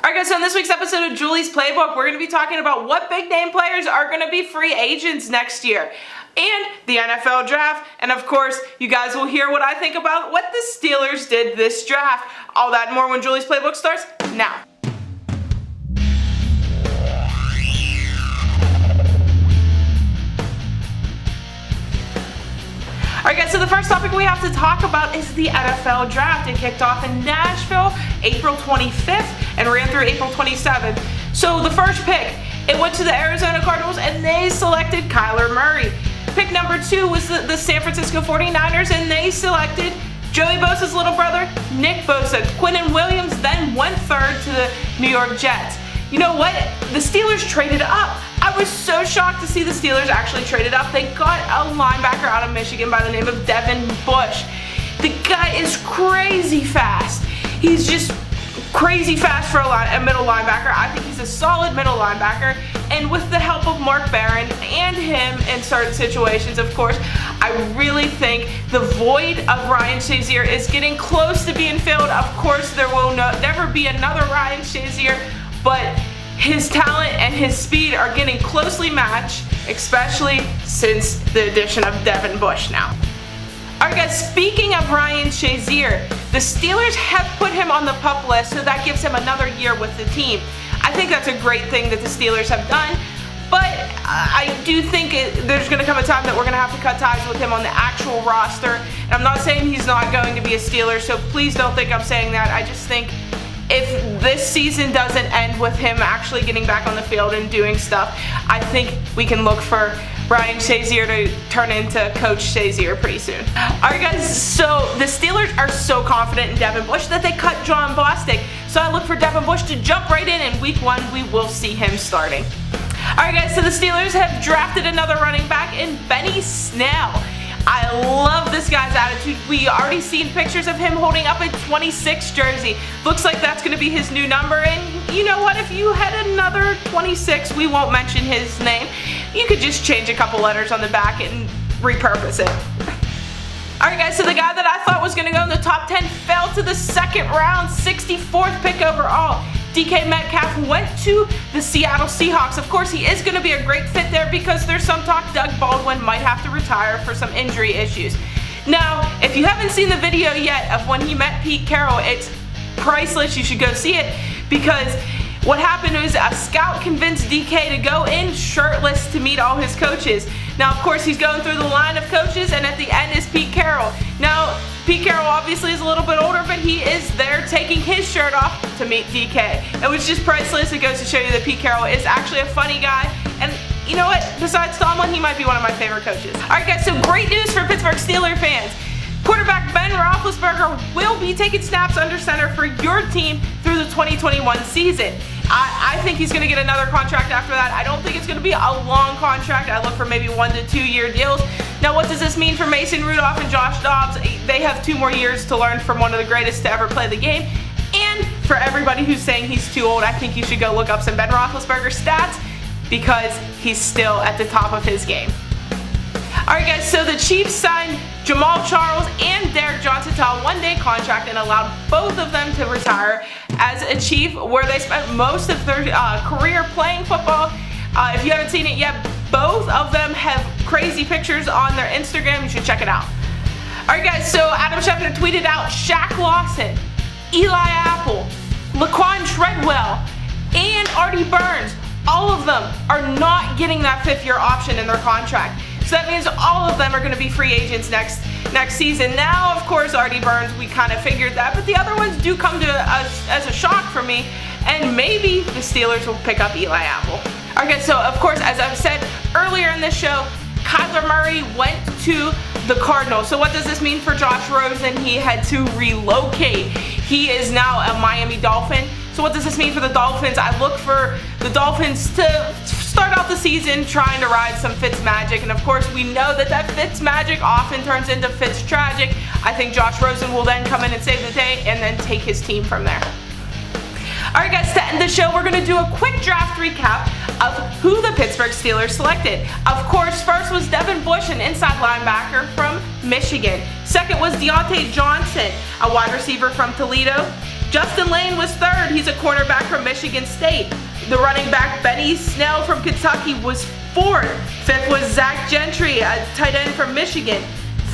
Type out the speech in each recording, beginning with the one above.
Alright guys, so in this week's episode of Julie's Playbook, we're going to be talking about what big name players are going to be free agents next year. And the NFL draft, and of course, you guys will hear what I think about what the Steelers did this draft. All that and more when Julie's Playbook starts now. Alright guys, so the first topic we have to talk about is the NFL draft. It kicked off in Nashville April 25th and ran through April 27th. So the first pick, it went to the Arizona Cardinals and they selected Kyler Murray. Pick number 2 was the San Francisco 49ers and they selected Joey Bosa's little brother, Nick Bosa. Quinnen Williams then went third to the New York Jets. You know what? The Steelers traded up. I was so shocked to see the Steelers actually traded up. They got a linebacker out of Michigan by the name of Devin Bush. The guy is crazy fast. He's just crazy fast for a middle linebacker. I think he's a solid middle linebacker. And with the help of Mark Barron and him in certain situations, of course, I really think the void of Ryan Shazier is getting close to being filled. Of course, there will never be another Ryan Shazier, but his talent and his speed are getting closely matched, especially since the addition of Devin Bush now. Alright guys, speaking of Ryan Shazier, the Steelers have put him on the PUP list, so that gives him another year with the team. I think that's a great thing that the Steelers have done, but I do think there's going to come a time that we're going to have to cut ties with him on the actual roster. And I'm not saying he's not going to be a Steeler, so please don't think I'm saying that. I just think if this season doesn't end with him actually getting back on the field and doing stuff, I think we can look for Ryan Shazier to turn into Coach Shazier pretty soon. Alright guys, so the Steelers are so confident in Devin Bush that they cut John Bostic. So I look for Devin Bush to jump right in week 1 we will see him starting. Alright guys, so the Steelers have drafted another running back in Benny Snell. I love this guy's attitude. We already seen pictures of him holding up a 26 jersey. Looks like that's going to be his new number, and you know what, if you had another 26, we won't mention his name. You could just change a couple letters on the back and repurpose it. Alright guys, so the guy that I thought was going to go in the top 10 fell to the second round, 64th pick overall. DK Metcalf went to the Seattle Seahawks. Of course, he is going to be a great fit there because there's some talk Doug Baldwin might have to retire for some injury issues. Now, if you haven't seen the video yet of when he met Pete Carroll, it's priceless. You should go see it because what happened was a scout convinced DK to go in shirtless to meet all his coaches. Now, of course, he's going through the line of coaches, and at the end is Pete Carroll. Now, Pete Carroll obviously is a little bit older, but he is there taking his shirt off to meet DK. It was just priceless. It goes to show you that Pete Carroll is actually a funny guy. And you know what? Besides Tomlin, he might be one of my favorite coaches. Alright guys, so great news for Pittsburgh Steelers fans. Quarterback Ben Roethlisberger will be taking snaps under center for your team through the 2021 season. I think he's going to get another contract after that. I don't think it's going to be a long contract. I look for maybe 1 to 2 year deals. Now, what does this mean for Mason Rudolph and Josh Dobbs? They have 2 more years to learn from one of the greatest to ever play the game. And for everybody who's saying he's too old, I think you should go look up some Ben Roethlisberger stats because he's still at the top of his game. Alright guys, so the Chiefs signed Jamal Charles and Derek Johnson to a 1-day contract and allowed both of them to retire as a Chief, where they spent most of their career playing football. If you haven't seen it yet, both of them have crazy pictures on their Instagram. You should check it out. Alright guys, so Adam Schefter tweeted out Shaq Lawson, Eli Apple, Laquan Treadwell, and Artie Burns. All of them are not getting that 5th-year option in their contract. So that means all of them are going to be free agents next season. Now, of course, Artie Burns, we kind of figured that, but the other ones do come to us as a shock for me, and maybe the Steelers will pick up Eli Apple. Okay, so of course, as I've said earlier in this show, Kyler Murray went to the Cardinals. So what does this mean for Josh Rosen? He had to relocate. He is now a Miami Dolphin. So what does this mean for the Dolphins? I look for the Dolphins to start out the season trying to ride some Fitz magic, and of course we know that Fitz magic often turns into Fitz tragic. I think Josh Rosen will then come in and save the day and then take his team from there. Alright guys, to end the show, we're going to do a quick draft recap of who the Pittsburgh Steelers selected. Of course, first was Devin Bush, an inside linebacker from Michigan. Second was Deontay Johnson, a wide receiver from Toledo. Justin Lane was third. He's a cornerback from Michigan State. The running back Benny Snell from Kentucky was fourth. Fifth was Zach Gentry, a tight end from Michigan.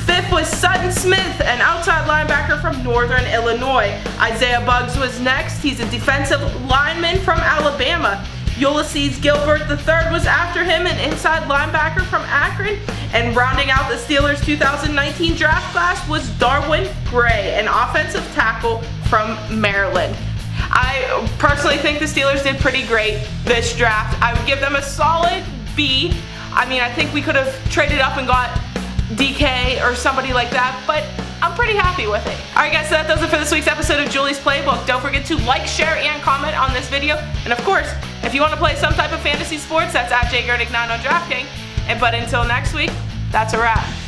Fifth was Sutton Smith, an outside linebacker from Northern Illinois. Isaiah Buggs was next. He's a defensive lineman from Alabama. Ulysses Gilbert III was after him, an inside linebacker from Akron. And rounding out the Steelers' 2019 draft class was Darwin Gray, an offensive tackle from Maryland. I personally think the Steelers did pretty great this draft. I would give them a solid B. I mean, I think we could have traded up and got DK or somebody like that, but I'm pretty happy with it. Alright guys, so that does it for this week's episode of Julie's Playbook. Don't forget to like, share, and comment on this video. And of course, if you want to play some type of fantasy sports, that's at JGerdick9 on DraftKings. But until next week, that's a wrap.